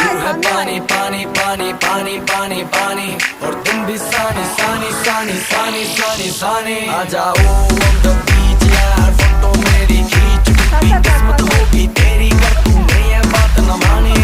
है पानी पानी पानी पानी पानी पानी और तुम भी सानी सानी सानी सानी सानी सानी आ जाओ on the beach यार फोटो मेरी खींच टूटी किस्मत होगी तेरी कर तूने ये बात न मानी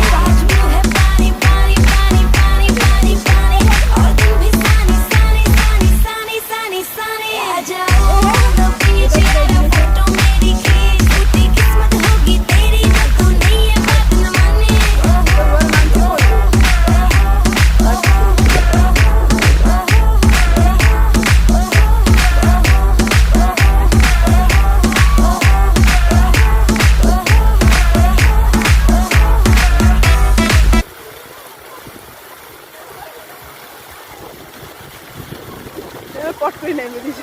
পট করে নেমে দিছে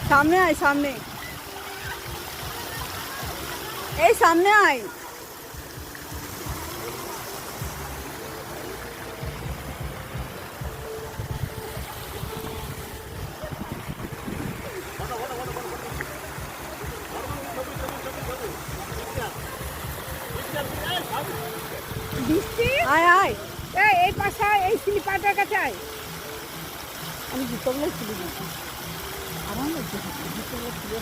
সামনে আয় সামনে এই সামনে আয় আয় আয় এই পাশে এই স্লিপারটার কাছে আয় আমি জুতোগুলো খুলে দিচ্ছি আমার মধ্যে জুতোগুলো খুলে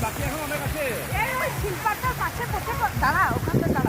বাকি এখন অনেক আছে এই স্লিপারটার পাশে কোথায় দাঁড়া ওখানে দাঁড়া